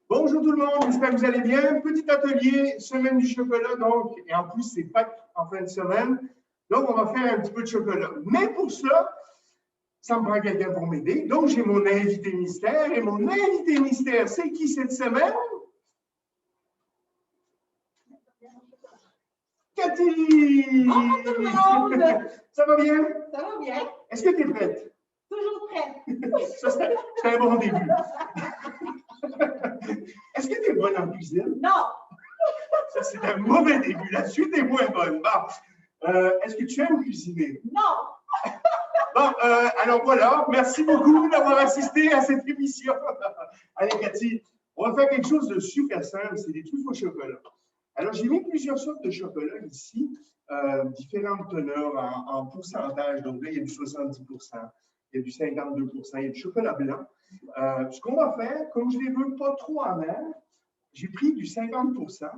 Bonjour tout le monde, j'espère que vous allez bien. Petit atelier, semaine du chocolat, donc, et en plus, c'est Pâques en fin de semaine. Donc, on va faire un petit peu de chocolat. Mais pour ça me prend quelqu'un pour m'aider. Donc, j'ai mon invité mystère. Et mon invité mystère, c'est qui cette semaine? Cathy! Bonjour tout le monde! Ça va bien? Ça va bien? Est-ce que tu es prête? Toujours prête. Ça, c'est un bon début. Est-ce que tu es bonne en cuisine? Non! Ça, c'est un mauvais début. La suite est moins bonne. Bon. Est-ce que tu aimes cuisiner? Non! Bon, alors voilà. Merci beaucoup d'avoir assisté à cette émission. Allez, Cathy, on va faire quelque chose de super simple. C'est des truffes au chocolat. Alors, j'ai mis plusieurs sortes de chocolat ici, différentes teneurs en pourcentage. Donc là, il y a du 70%, il y a du 52%, il y a du chocolat blanc. Ce qu'on va faire, comme je ne les veux pas trop amers, j'ai pris du 50%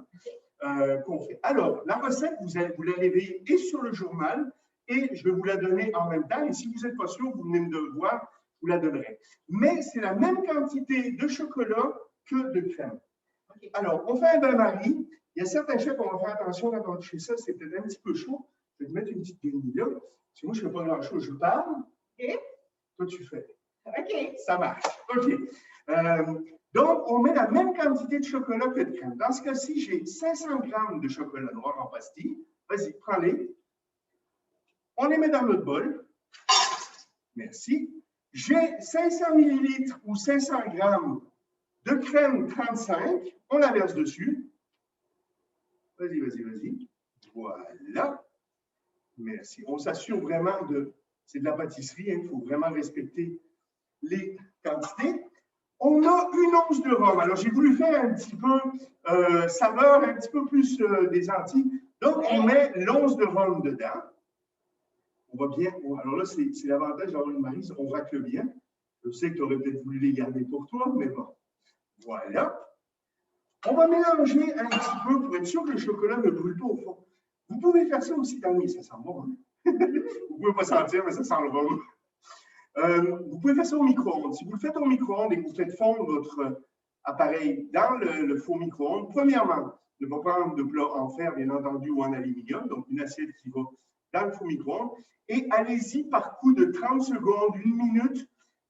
qu'on fait. Alors, la recette, vous la levez et sur le journal, et je vais vous la donner en même temps. Et si vous n'êtes pas sûr, vous venez me le voir, je vous la donnerai. Mais c'est la même quantité de chocolat que de crème. Alors, on fait un bain-marie. Il y a certains chefs qui vont faire attention quand on fait ça, c'est peut-être un petit peu chaud. Je vais te mettre une petite guenille là. Parce que moi, je ne fais pas grand-chose, je parle. OK. Toi, tu fais. OK. Ça marche. OK. Donc, on met la même quantité de chocolat que de crème. Dans ce cas-ci, j'ai 500 grammes de chocolat noir en pastille. Vas-y, prends-les. On les met dans notre bol. Merci. J'ai 500 millilitres ou 500 grammes de crème 35. On la verse dessus. Vas-y, vas-y, vas-y. Voilà. Merci. On s'assure vraiment de... C'est de la pâtisserie, hein, il faut vraiment respecter les quantités. On a une once de rhum. Alors, j'ai voulu faire un petit peu saveur, un petit peu plus des Antilles. Donc, on met l'once de rhum dedans. On va bien... Alors là, c'est l'avantage d'avoir une marise. On racle bien. Je sais que tu aurais peut-être voulu les garder pour toi, mais bon. Voilà. On va mélanger un petit peu pour être sûr que le chocolat ne brûle pas au fond. Vous pouvez faire ça aussi dans le... Ça sent bon, hein? Vous ne pouvez pas sentir, mais ça sent le rhum. Vous pouvez faire ça au micro-ondes. Si vous le faites au micro-ondes et que vous faites fondre votre appareil dans le four micro-ondes, premièrement, ne pas prendre de plat en fer, bien entendu, ou en aluminium, donc une assiette qui va dans le four micro-ondes, et allez-y par coup de 30 secondes, 1 minute,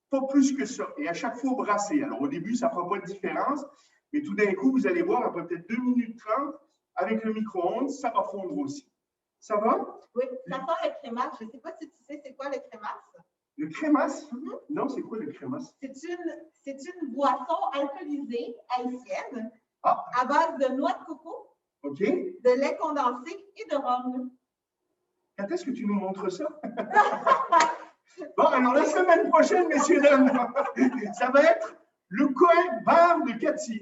pas plus que ça. Et à chaque fois, brasser. Alors, au début, ça ne fera pas de différence, mais tout d'un coup, vous allez voir, après peut-être 2 minutes 30, avec le micro-ondes, ça va fondre aussi. Ça va? Oui, ça sent le crémasse. Je ne sais pas si tu sais c'est quoi le crémasse. Le crémasse? Non, c'est quoi le crémasse? C'est une boisson alcoolisée haïtienne à base de noix de coco, de lait condensé et de rhum. Quand est-ce que tu nous montres ça? Bon, alors la semaine prochaine, messieurs, dames, ça va être le coin bar de Cathy.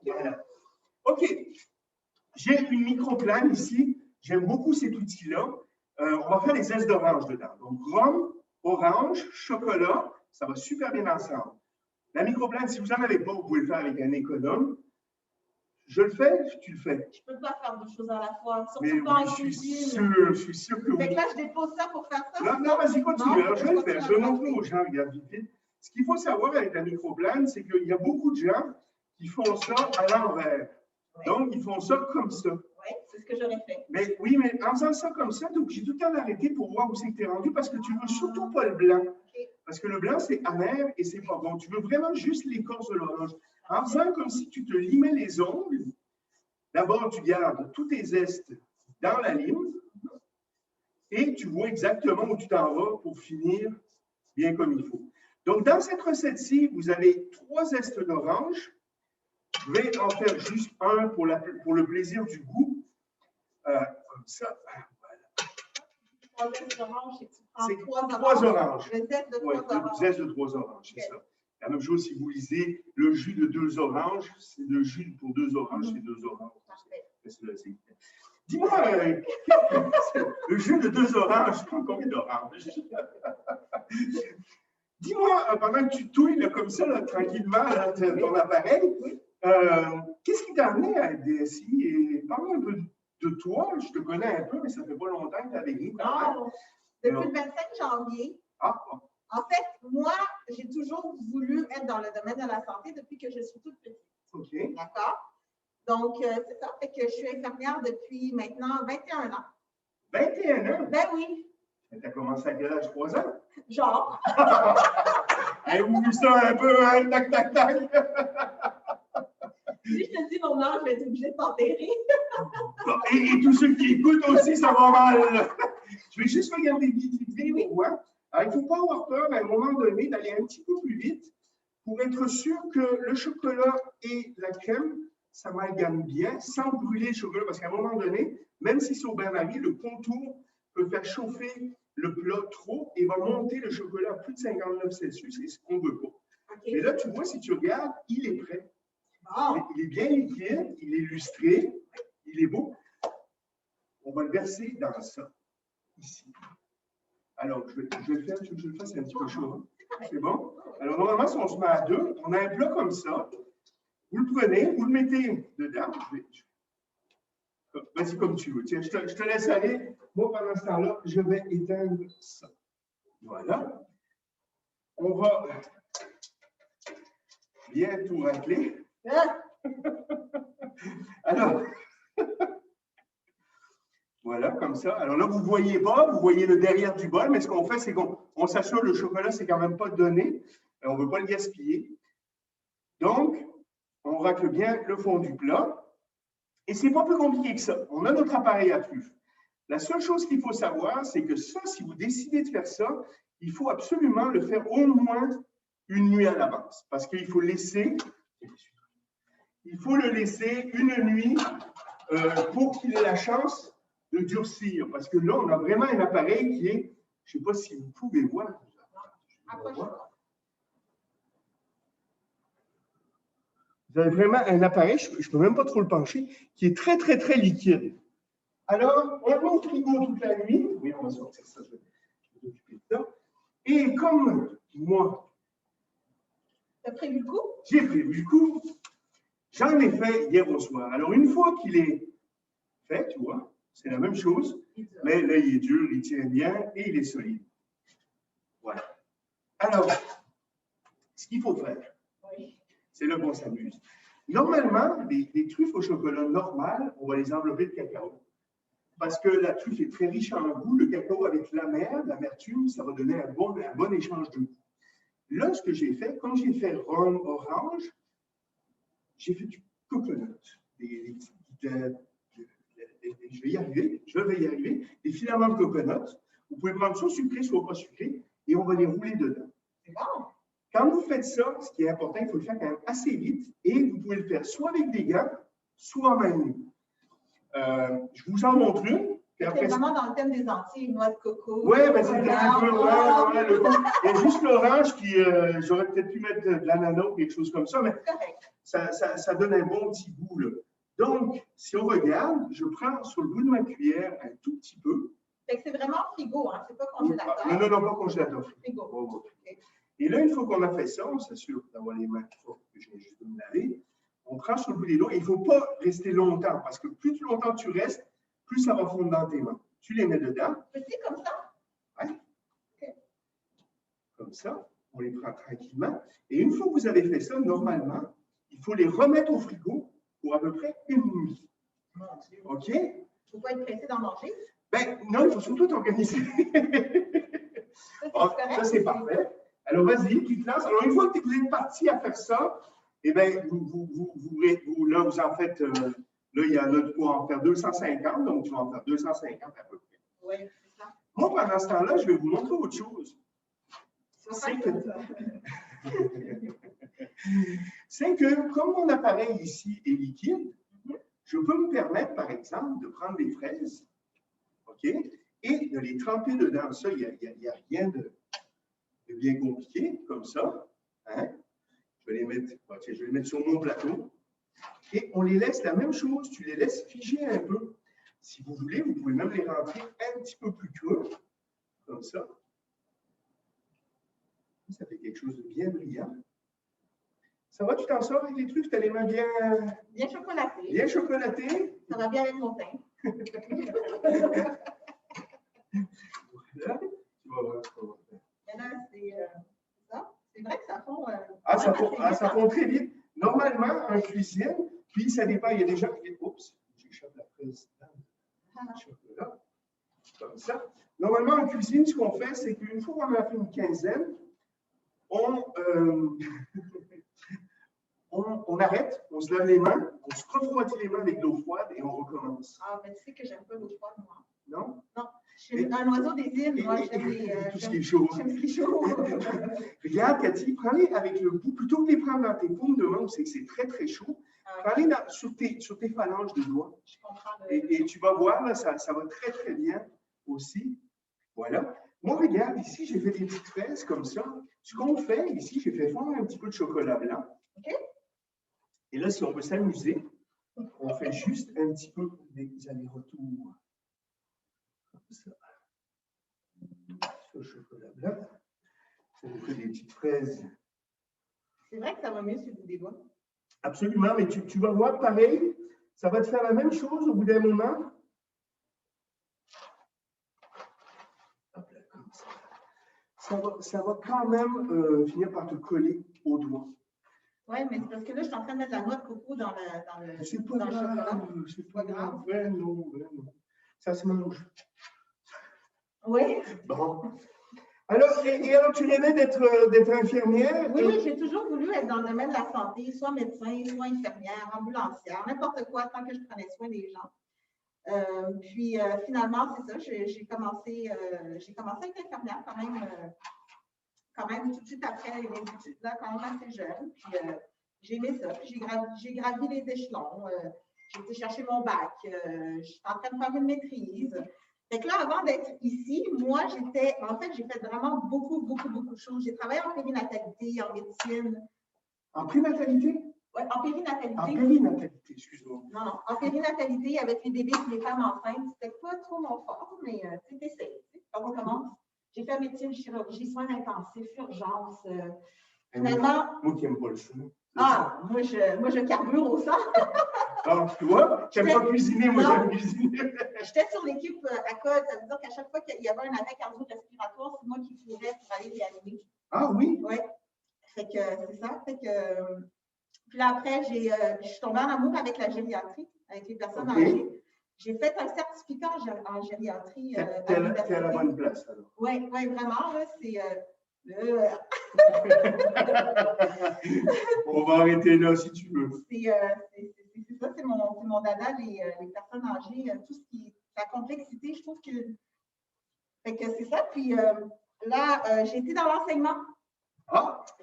Voilà. OK. J'ai une microplane ici. J'aime beaucoup cet outil-là. On va faire les zestes d'orange dedans. Donc, rhum, orange, chocolat, ça va super bien ensemble. La microplane, si vous n'en avez pas, vous pouvez le faire avec un économe. Je le fais, tu le fais. Je ne peux pas faire deux choses à la fois. Mais oui, je suis sûr que oui. Fait que là, je dépose ça pour faire ça. Non, vas-y, continue. Alors, je vais le faire. Je vais montrer aux gens, regarde vite. Ce qu'il faut savoir avec la microplane, c'est qu'il y a beaucoup de gens qui font ça à l'envers. Oui. Donc, ils font ça comme ça. Oui, c'est ce que j'aurais fait. Mais oui, mais en faisant ça comme ça, donc j'ai tout le temps arrêté pour voir où c'est que tu es rendu parce que tu ne veux surtout pas le blanc. Okay. Parce que le blanc, c'est amer et c'est pas bon. Tu veux vraiment juste l'écorce de l'orange. En faisant comme si tu te limais les ongles, d'abord, tu gardes tous tes zestes dans la lime et tu vois exactement où tu t'en vas pour finir bien comme il faut. Donc, dans cette recette-ci, vous avez 3 zestes d'orange. Je vais en faire juste un pour le plaisir du goût. Comme ça. Voilà. 3 zestes d'orange, c'est que tu prends 3 oranges. Le zeste de 3 oranges. Le zeste de 3 oranges, c'est ça. La même chose si vous lisez le jus de 2 oranges, c'est le jus pour 2 oranges, c'est 2 oranges. Dis-moi, le jus de 2 oranges, je prends combien d'oranges? Dis-moi, pendant que tu touilles là, comme ça, là, tranquillement, là, ton appareil, qu'est-ce qui t'a amené à être DSI? Et parle un peu de toi. Je te connais un peu, mais ça fait pas longtemps que tu es avec nous. Depuis le 25 janvier. En fait, moi, j'ai toujours voulu être dans le domaine de la santé depuis que je suis toute petite. OK. D'accord? Donc, c'est ça. Fait que je suis infirmière depuis maintenant 21 ans. 21 ans? Ben oui. Tu as commencé à quel âge? 3 ans? Genre. Avez-vous vu ça un peu, hein? Tac, tac, tac! Si je te dis mon âge, je vais être obligée de t'enterrer. Et tous ceux qui écoutent aussi, ça va mal. Je vais juste regarder vite pour voir. Alors, il ne faut pas avoir peur à un moment donné d'aller un petit peu plus vite pour être sûr que le chocolat et la crème s'amalgament bien sans brûler le chocolat. Parce qu'à un moment donné, même si c'est au bain-marie, le contour peut faire chauffer le plat trop et va monter le chocolat à plus de 59 Celsius. C'est ce qu'on ne veut pas. Okay. Mais là, tu vois, si tu regardes, il est prêt. Oh. Il est bien liquide, il est lustré, il est beau. On va le verser dans ça, ici. Alors, je vais le faire, je le fasse un petit peu chaud. C'est bon? Alors, normalement, si on se met à deux, on a un plat comme ça. Vous le prenez, vous le mettez dedans. Vas-y comme tu veux. Tiens, je te laisse aller. Moi, pendant ce temps-là, je vais éteindre ça. Voilà. On va bien tout racler. Alors, voilà, comme ça. Alors là, vous ne voyez pas, vous voyez le derrière du bol, mais ce qu'on fait, c'est qu'on s'assure que le chocolat, c'est quand même pas donné. On ne veut pas le gaspiller. Donc, on racle bien le fond du plat. Et ce n'est pas plus compliqué que ça. On a notre appareil à truffe. La seule chose qu'il faut savoir, c'est que ça, si vous décidez de faire ça, il faut absolument le faire au moins une nuit à l'avance. Parce qu'il faut laisser, il faut le laisser une nuit pour qu'il ait la chance de durcir. Parce que là, on a vraiment un appareil qui est, je ne sais pas si vous pouvez voir. Vous avez vraiment un appareil, je ne peux même pas trop le pencher, qui est très, très, très liquide. Alors, on le met au frigo toute la nuit. Oui, on va sortir ça, je vais m'occuper de ça. Et comme moi, tu as prévu le coup? J'ai prévu le coup. J'en ai fait hier au soir. Alors, une fois qu'il est fait, tu vois, c'est la même chose, mais là, il est dur, il tient bien et il est solide. Voilà. Alors, ce qu'il faut faire, c'est là qu'on s'amuse. Normalement, les truffes au chocolat normales, on va les envelopper de cacao. Parce que la truffe est très riche en goût. Le cacao avec l'amertume, ça va donner un bon échange de goût. Là, ce que j'ai fait, comme j'ai fait rhum orange, j'ai fait du coconut. Je vais y arriver. Des filaments de coconut. Vous pouvez prendre soit sucré, soit pas sucré, et on va les rouler dedans. C'est bon. Quand vous faites ça, ce qui est important, il faut le faire quand même assez vite, et vous pouvez le faire soit avec des gants, soit en main. Je vous en montre une. C'est vraiment dans le thème des Antilles, noix de coco. Oui, mais c'était un peu. Il y a juste l'orange qui. J'aurais peut-être pu mettre de l'ananas ou quelque chose comme ça, mais ça donne un bon petit goût. Là. Donc, si on regarde, je prends sur le bout de ma cuillère un tout petit peu. C'est vraiment frigo, hein? C'est pas congélateur. Non, pas congélateur. Frigo. Oh, okay. Et là, une fois qu'on a fait ça, on s'assure d'avoir les mains fortes que je viens juste de me laver. On prend sur le bout des doigts. Il ne faut pas rester longtemps, parce que plus longtemps tu restes, plus ça va fondre dans tes mains. Tu les mets dedans. Petit comme ça? Oui. Okay. Comme ça, on les prend tranquillement. Et une fois que vous avez fait ça, normalement, il faut les remettre au frigo pour à peu près une nuit. OK? Il ne faut pas être pressé d'en manger? Ben non, il faut surtout t'organiser. Ça, c'est parfait. Alors, vas-y, tu te lances. Alors, une fois que vous êtes parti à faire ça, eh bien, là, vous en faites, là, il y en a pour en faire 250, donc tu vas en faire 250 à peu près. Oui, c'est ça. Moi, pendant ce temps-là, je vais vous montrer autre chose. C'est que, comme mon appareil ici est liquide, je peux me permettre, par exemple, de prendre des fraises, OK, et de les tremper dedans. Ça, il n'y a rien de bien compliqué, comme ça. Hein? Je vais les mettre sur mon plateau. Et on les laisse la même chose, tu les laisses figer un peu. Si vous voulez, vous pouvez même les rentrer un petit peu plus creux, comme ça. Ça fait quelque chose de bien brillant. Ça va, tu t'en sors avec les trucs? Tu as les mains bien... Bien chocolatées. Bien chocolatées. Ça va bien avec mon teint. Voilà. Tu vas voir ce qu'on va faire. Et là, c'est ça. C'est vrai que ça fond... ça fond très vite. Normalement, en cuisine, puis ça dépend, il y a des gens qui... Oups, j'échappe la fraise dans le chocolat. Comme ça. Normalement, en cuisine, ce qu'on fait, c'est qu'une fois qu'on a fait une quinzaine, on arrête, on se lave les mains, on se refroidit les mains avec de l'eau froide et on recommence. Ah, mais tu sais que j'aime pas l'eau froide, moi. Non? Non. Je suis un oiseau des îles, moi. J'aime tout ce qui est chaud. J'aime ce qui est chaud. Regarde, Cathy, prends-les avec le bout, plutôt que de les prendre dans tes paumes de main où c'est que c'est très, très chaud, prends-les sur tes phalanges de doigts. Je comprends. Et tu vas voir, là, ça va très, très bien aussi. Voilà. Moi, regarde, ici, j'ai fait des petites fraises comme ça. Ce qu'on fait ici, j'ai fait fondre un petit peu de chocolat blanc. OK. Et là, si on veut s'amuser, on fait juste un petit peu des allers-retours. Comme ça. Ce chocolat blanc. Ça nous fait des petites fraises. C'est vrai que ça va mieux sur le bout des doigts. Absolument, mais tu vas voir pareil, ça va te faire la même chose au bout d'un moment. Hop là, comme ça. Ça va quand même finir par te coller aux doigts. Oui, mais c'est parce que là, je suis en train de mettre la noix de coco dans le C'est pas grave, c'est pas grave. Non. Ça se mange. Oui. Bon. Alors, alors tu rêvais d'être infirmière? Oui, j'ai toujours voulu être dans le domaine de la santé, soit médecin, soit infirmière, ambulancière, n'importe quoi, tant que je prenais soin des gens. Puis finalement, c'est ça, j'ai commencé à être infirmière quand même tout de suite après les études, là, quand même assez jeune. Puis j'ai aimé ça, puis j'ai gravi les échelons. J'ai été chercher mon bac, je suis en train de faire une maîtrise. Fait que là, avant d'être ici, moi, j'ai fait vraiment beaucoup de choses. J'ai travaillé en périnatalité, en médecine. En prénatalité? Oui, en périnatalité. En périnatalité, excuse-moi. Non, en périnatalité, avec les bébés et les femmes enceintes, c'était pas trop mon fort, mais tu t'essayes. On commence. J'ai fait médecine, chirurgie, soins intensifs, urgence. Finalement. Moi qui n'aime pas le chou. Moi, je carbure au sang. Alors, tu vois, je n'aime pas cuisiner, moi j'aime cuisiner. J'étais sur l'équipe à code, ça veut dire qu'à chaque fois qu'il y avait un arrêt cardio-respiratoire, c'est moi qui courais pour aller réanimer. Ah oui? Oui. Fait que c'est ça. Fait que, puis là, après, je suis tombée en amour avec la gériatrie, avec les personnes âgées. J'ai fait un certificat en gériatrie. T'es à la bonne place, alors. Oui, vraiment, là, c'est. On va arrêter là si tu veux. C'est ça, c'est mon dada, les personnes âgées, tout ce qui est la complexité, je trouve que. Fait que c'est ça. Puis là, j'ai été dans l'enseignement.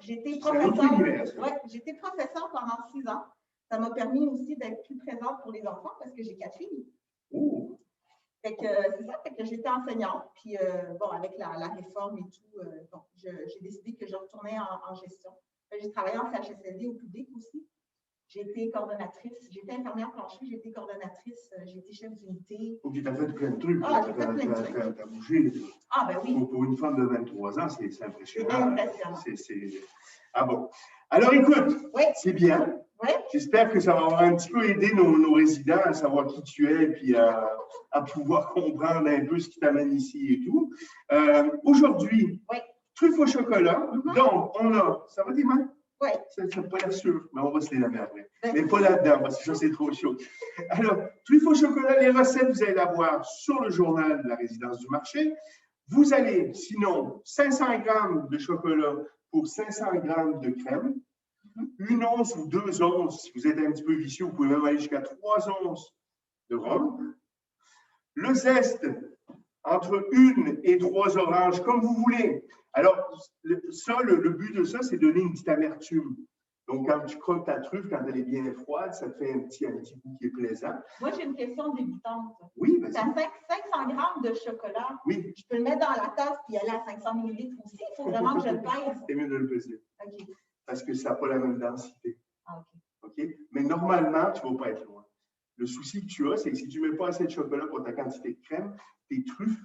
J'étais professeure. Ouais, j'étais professeure pendant 6 ans. Ça m'a permis aussi d'être plus présente pour les enfants parce que j'ai 4 filles. Fait que c'est ça, fait que j'étais enseignante. Puis bon, avec la réforme et tout, bon, j'ai décidé que je retournais en gestion. J'ai travaillé en CHSLD au public aussi. J'ai été coordonnatrice, j'étais infirmière plancher, j'ai été coordonnatrice, j'ai été chef d'unité. Ok, tu as fait plein de trucs. J'ai fait plein de trucs. Tu as bougé. Ben oui. Pour une femme de 23 ans, c'est impressionnant. C'est impressionnant. Ah bon. Alors écoute, c'est bien. Oui. J'espère que ça va avoir un petit peu aidé nos résidents à savoir qui tu es et puis à pouvoir comprendre un peu ce qui t'amène ici et tout. Aujourd'hui, truffe au chocolat. Donc, on a. Ça va tes mains? Oui. Ça n'a pas l'air sûr, mais on va se les laver après. Mais pas là-dedans, parce que ça, c'est trop chaud. Alors, truffe au chocolat, les recettes, vous allez la voir sur le journal de la résidence du marché. Vous allez, sinon, 500 grammes de chocolat pour 500 grammes de crème. 1 once ou 2 onces, si vous êtes un petit peu vicieux, vous pouvez même aller jusqu'à 3 onces de rhum. Le zeste, entre 1 et 3 oranges, comme vous voulez. Alors, le but de ça, c'est donner une petite amertume. Donc, quand tu croques ta truffe, quand elle est bien froide, ça te fait un petit goût qui est plaisant. Moi, j'ai une question débutante. Oui, vas-y. Tu as 500 grammes de chocolat. Oui. Je peux le mettre dans la tasse et aller à 500 ml aussi. Il faut vraiment que je le pèse. C'est mieux de le peser. OK. Parce que ça n'a pas la même densité. OK. Mais normalement, tu ne vas pas être loin. Le souci que tu as, c'est que si tu ne mets pas assez de chocolat pour ta quantité de crème, tes truffes,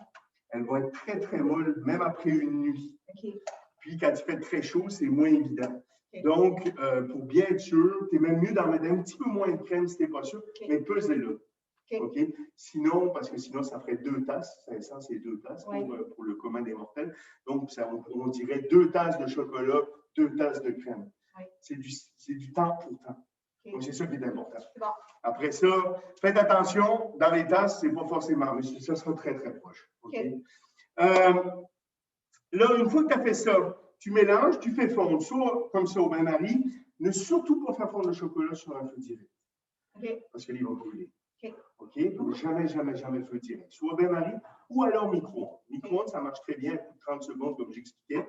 elles vont être très, très molles, même après une nuit. Okay. Puis, quand tu fais très chaud, c'est moins évident. Okay. Donc, pour bien être sûr, tu es même mieux d'en mettre un petit peu moins de crème si tu n'es pas sûr, mais pesez-le. Okay. Sinon, parce que sinon, ça ferait 2 tasses. 500, c'est 2 tasses pour le commun des mortels. Donc, on dirait 2 tasses de chocolat, 2 tasses de crème. C'est du temps pour temps. c'est ça qui est important. Bon. Après ça, faites attention, dans les tasses, ce n'est pas forcément, mais ça sera très, très proche. Okay? Là, une fois que tu as fait ça, tu mélanges, tu fais fondre, soit comme ça au bain-marie, ne surtout pas faire fondre le chocolat sur un feu direct. Parce qu'il va brûler. OK? Donc, jamais, jamais, jamais feu direct. Soit bain-marie ou alors micro-ondes. Micro-ondes, ça marche très bien, 30 secondes, comme j'expliquais.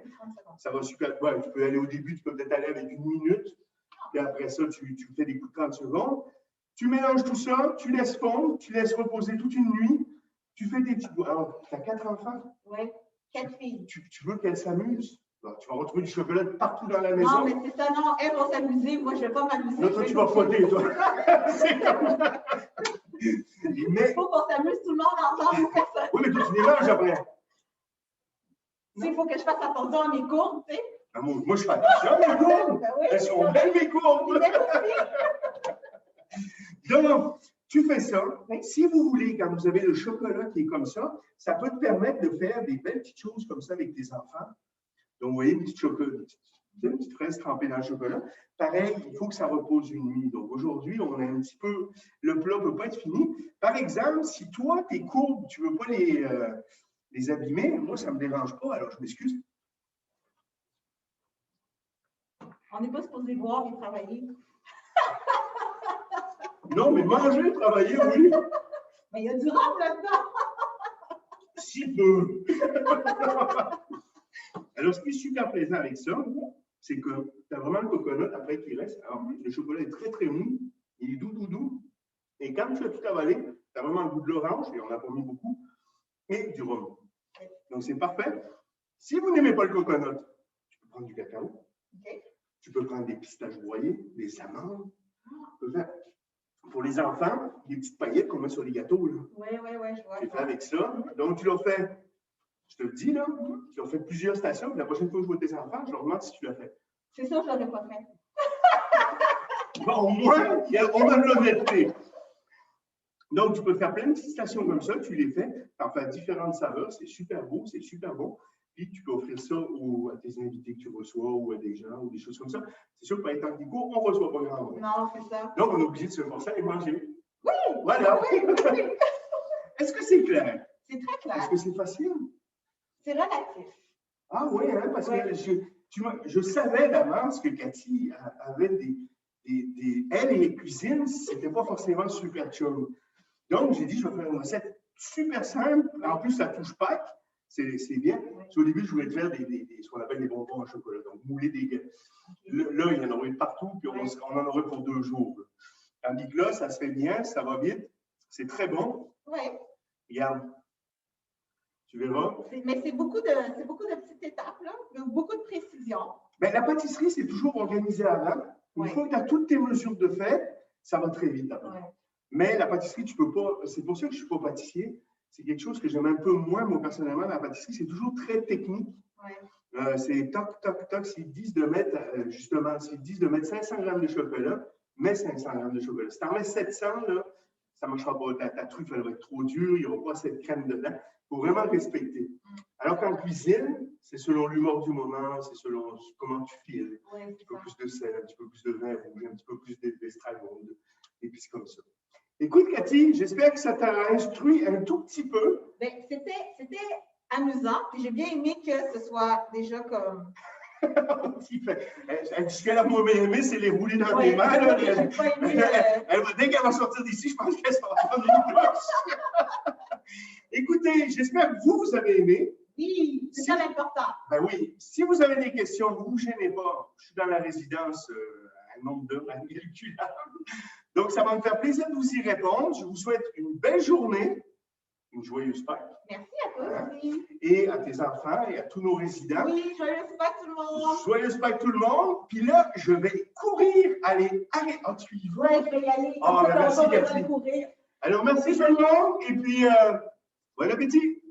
Ça va super. Ouais, tu peux aller au début, tu peux peut-être aller avec 1 minute. Puis après ça, tu fais des coups de 30 secondes. Tu mélanges tout ça, tu laisses fondre, tu laisses reposer toute une nuit. Tu fais des petits. Alors, tu as 4 enfants? Oui, 4 filles. Tu veux qu'elles s'amusent? Tu vas retrouver du chocolat partout dans la maison. Non, mais c'est ça, non, elles vont s'amuser. Moi, je ne vais pas m'amuser. Là, toi, tu vas frotter, toi. C'est comme ça. Il faut qu'on s'amuse tout le monde ensemble, personne. Oui, mais toi, tu mélanges après. Il faut que je fasse attention à mes courbes, tu sais. Ah, moi, je fais attention à mes courbes. Oui, elles sont belles, mes courbes. Donc, tu fais ça. Oui. Si vous voulez, quand vous avez le chocolat qui est comme ça peut te permettre de faire des belles petites choses comme ça avec tes enfants. Donc, vous voyez, une petite fraise trempée dans le chocolat. Pareil, il faut que ça repose une nuit. Donc, aujourd'hui, on a un petit peu, le plat ne peut pas être fini. Par exemple, si toi, tes courbes, tu ne veux pas les abîmer, moi, ça ne me dérange pas, alors je m'excuse. On n'est pas supposé boire et travailler. Non, mais manger, travailler, oui. Mais il y a du rhum là-dedans. Si peu. Alors, ce qui est super plaisant avec ça, c'est que tu as vraiment le coconut après qui reste. Alors, le chocolat est très, très mou. Il est doux, doux, doux. Et quand tu as tout avalé, tu as vraiment le goût de l'orange, et on n'a pas mis beaucoup, et du rhum. Donc, c'est parfait. Si vous n'aimez pas le coconut, tu peux prendre du cacao. Tu peux prendre des pistaches broyées, des amandes. Tu peux faire, pour les enfants, des petites paillettes qu'on met sur les gâteaux. Oui, je vois. Tu fais avec ça. Donc, tu leur fais, je te le dis, là, tu leur fais plusieurs stations. Puis la prochaine fois que je vois tes enfants, je leur demande si tu l'as fait. C'est ça, je ne l'aurais pas fait. Bon, au moins, on a de l'honnêteté. Donc, tu peux faire plein de petites stations comme ça. Tu les fais. Tu en fais différentes saveurs. C'est super beau, c'est super bon. Puis, tu peux offrir ça à tes invités que tu reçois ou à des gens ou des choses comme ça. C'est sûr que par les temps qui courent, on ne reçoit pas grand monde. Non, c'est ça. Donc, on est obligé de se forcer à les manger. Oui! Voilà. Oui. Est-ce que c'est clair? C'est très clair. Est-ce que c'est facile? C'est relatif. Ah oui, hein, parce que je savais d'avance que Cathy avait elle et les cuisines, c'était pas forcément super chum. Donc, j'ai dit, je vais faire une recette super simple. En plus, ça touche Pâques. C'est bien. Au début, je voulais faire ce qu'on appelle des bonbons au chocolat, donc mouler des gâteaux. Là, il y en aurait partout, puis on en aurait pour 2 jours. Tandis que là, ça se fait bien, ça va vite, c'est très bon. Oui. Regarde, tu verras. Mais c'est beaucoup de petites étapes, là, beaucoup de précision. Bien, la pâtisserie, c'est toujours organisé avant. Une fois que tu as toutes tes mesures de fait, ça va très vite après. Mais la pâtisserie, tu peux pas. C'est pour ça que je ne suis pas pâtissier. C'est quelque chose que j'aime un peu moins, moi, personnellement, la pâtisserie. C'est toujours très technique. C'est toc, toc, toc. S'ils disent de mettre, justement, 500 grammes de chocolat, mets 500 grammes de chocolat. Si tu en mets 700, là, ça ne marchera pas. Ta truffe, elle va être trop dure, il n'y aura pas assez de crème dedans. Il faut vraiment respecter. Alors qu'en cuisine, c'est selon l'humour du moment, c'est selon comment tu files. Un petit peu plus de sel, un petit peu plus de vin rouge, un petit peu plus d'estragon, et puis c'est comme ça. Écoute, Cathy, j'espère que ça t'a instruit un tout petit peu. Bien, c'était amusant, puis j'ai bien aimé que ce soit déjà comme… Ce qu'elle a moins aimé, c'est les rouler dans les mains. Dès qu'elle va sortir d'ici, je pense qu'elle va prendre une douche. Écoutez, j'espère que vous avez aimé. Oui, c'est très important. Ben oui, si vous avez des questions, ne vous gênez pas. Je suis dans la résidence, un nombre d'heures incalculable. Donc, ça va me faire plaisir de vous y répondre. Je vous souhaite une belle journée, une joyeuse Pâques. Merci à toi aussi. Et à tes enfants et à tous nos résidents. Oui, joyeuse Pâques tout le monde. Joyeuse Pâques tout le monde. Puis là, je vais courir, aller arrêter. Ah, tu y vas? Oui, je vais y aller. Ah, ben merci, Cathy. Alors, merci tout le monde. Et puis, bon appétit.